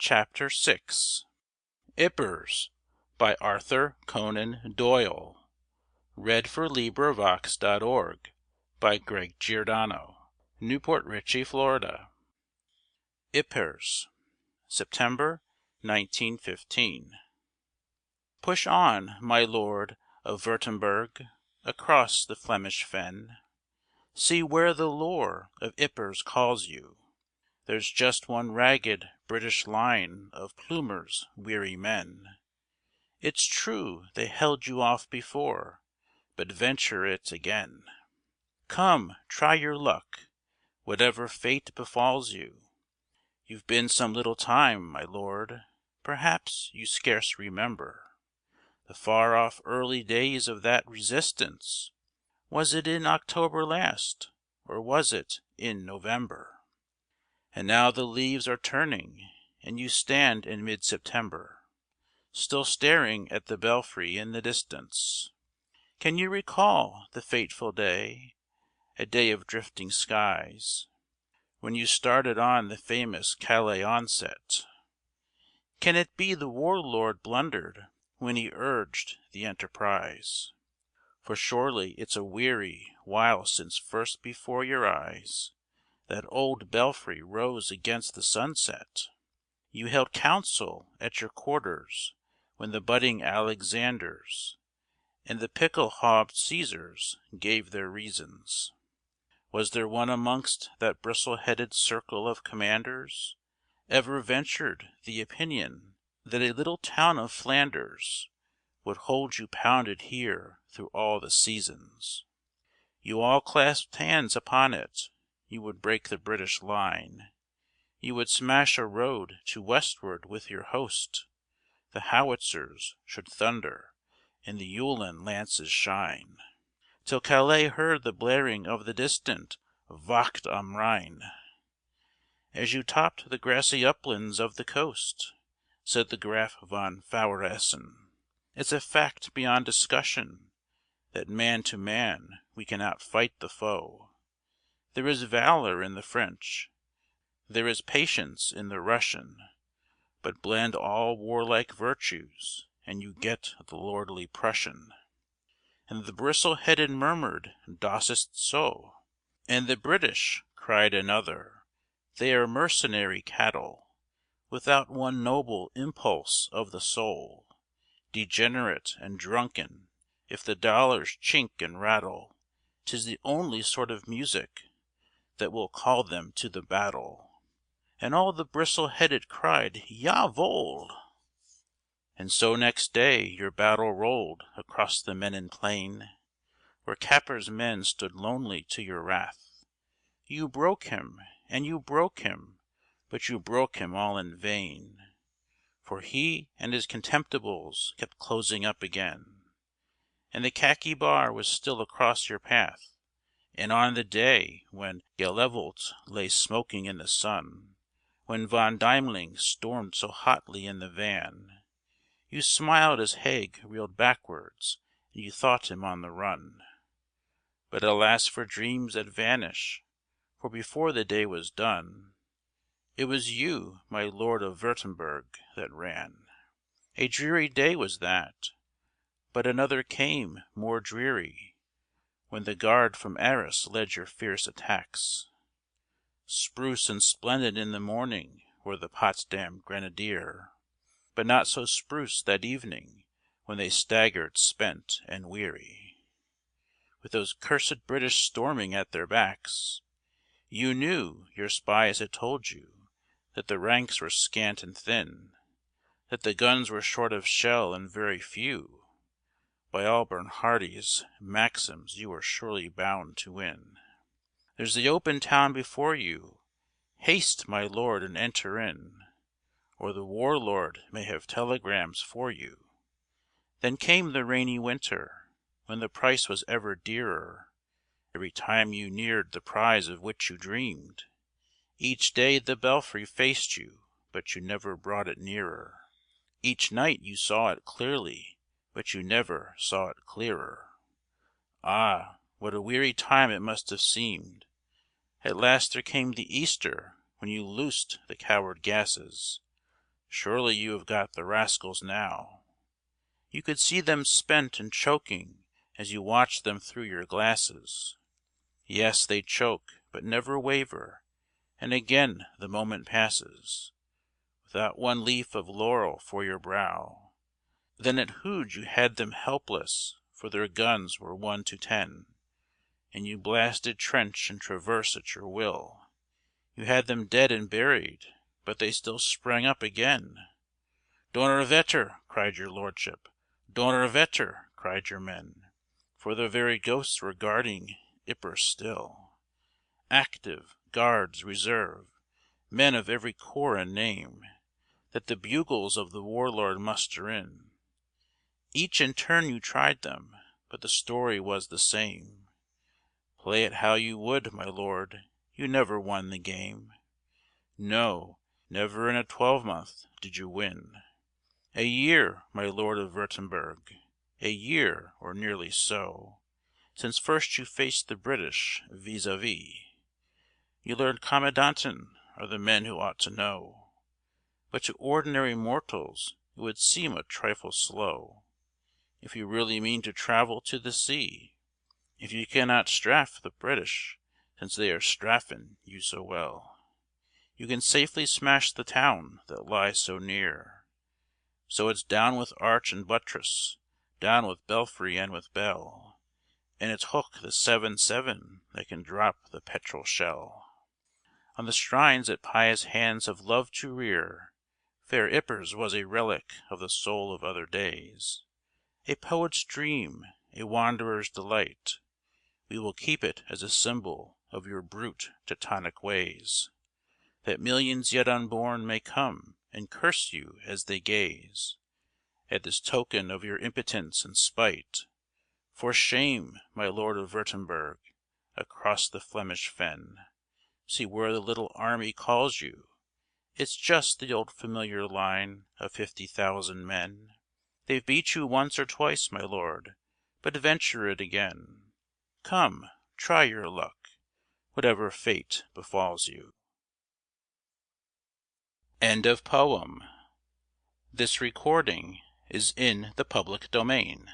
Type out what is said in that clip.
Chapter 6 Ypres by Arthur Conan Doyle by Greg Giordano Newport Richey, Florida. Ypres, September 1915. Push on, my Lord of Würtemberg, across the Flemish fen. See where the lure of Ypres calls you. There's just one ragged British line of plumers' weary men. It's true they held you off before, but venture it again. Come, try your luck, whatever fate befalls you. You've been some little time, my lord, perhaps you scarce remember the far-off early days of that resistance. Was it in October last, or was it in November? And now the leaves are turning, and you stand in mid-September, still staring at the belfry in the distance. Can you recall the fateful day, a day of drifting skies, when you started on the famous Calais onset? Can it be the war-lord blundered when he urged the enterprise? For surely it's a weary while since first before your eyes that old belfry rose against the sunset. You held council at your quarters when the budding Alexanders and the pickle-haubed Caesars gave their reasons. Was there one amongst that bristle-headed circle of commanders ever ventured the opinion that a little town of Flanders would hold you pounded here through all the seasons? You all clasped hands upon it. You would break the British line. You would smash a road to westward with your host. The howitzers should thunder, and the Uhlan lances shine, till Calais heard the blaring of the distant Wacht am Rhein. As you topped the grassy uplands of the coast, said the Graf von Faueressen, it's a fact beyond discussion that man to man we can outfight the foe. There is valor in the French, there is patience in the Russian, but blend all warlike virtues, and you get the lordly Prussian. And the bristle-headed murmured, "Das ist so." And the British, cried another, they are mercenary cattle, without one noble impulse of the soul, degenerate and drunken. If the dollars chink and rattle, 'tis the only sort of music that will call them to the battle. And all the bristle-headed cried, "Jawohl!" And so next day your battle rolled across the Menin plain, where Capper's men stood lonely to your wrath. You broke him, and you broke him, but you broke him all in vain, for he and his contemptibles kept closing up again. And the khaki bar was still across your path, and on the day when Gheluvelt lay smoking in the sun, when Von Deimling stormed so hotly in the van, you smiled as Haig reeled backwards, and you thought him on the run. But alas for dreams that vanish, for before the day was done, it was you, my Lord of Würtemberg, that ran. A dreary day was that, but another came more dreary, when the Guard from Arras led your fierce attacks. Spruce and splendid in the morning were the Potsdam Grenadier, but not so spruce that evening when they staggered spent and weary, with those cursed British storming at their backs. You knew, your spies had told you, that the ranks were scant and thin, that the guns were short of shell and very few. By all Bernhardi's maxims you were surely bound to win. There's the open town before you. Haste, my lord, and enter in, or the war-lord may have telegrams for you. Then came the rainy winter, when the price was ever dearer, every time you neared the prize of which you dreamed. Each day the belfry faced you, but you never brought it nearer. Each night you saw it clearly, but you never saw it clearer. Ah, what a weary time it must have seemed! At last there came the Easter when you loosed the coward gases. Surely you have got the rascals now. You could see them spent and choking as you watched them through your glasses. Yes, they choke, but never waver, and again the moment passes, without one leaf of laurel for your brow. Then at Hooge you had them helpless, for their guns were 1 to 10, and you blasted trench and traverse at your will. You had them dead and buried, but they still sprang up again. "Donnerwetter!" cried your lordship. "Donnerwetter!" cried your men, for their very ghosts were guarding Ypres still. Active, guards, reserve, men of every corps and name, that the bugles of the warlord muster in. Each in turn you tried them, but the story was the same. Play it how you would, my lord, you never won the game. No, never in a twelvemonth did you win. A year, my Lord of Würtemberg, a year, or nearly so, since first you faced the British vis-à-vis. You learned commandanten are the men who ought to know, but to ordinary mortals it would seem a trifle slow. If you really mean to travel to the sea, if you cannot strafe the British, since they are strafing you so well, you can safely smash the town that lies so near. So it's down with arch and buttress, down with belfry and with bell, and it's hook the 7-7 that can drop the petrol shell. On the shrines that pious hands have loved to rear, fair Ypres was a relic of the soul of other days, a poet's dream, a wanderer's delight. We will keep it as a symbol of your brute Teutonic ways, that millions yet unborn may come and curse you as they gaze at this token of your impotence and spite. For shame, my Lord of Würtemberg, across the Flemish fen. See where the little army calls you. It's just the old familiar line of 50,000 men. They've beat you once or twice, my lord, but venture it again. Come, try your luck, whatever fate befalls you. End of poem. This recording is in the public domain.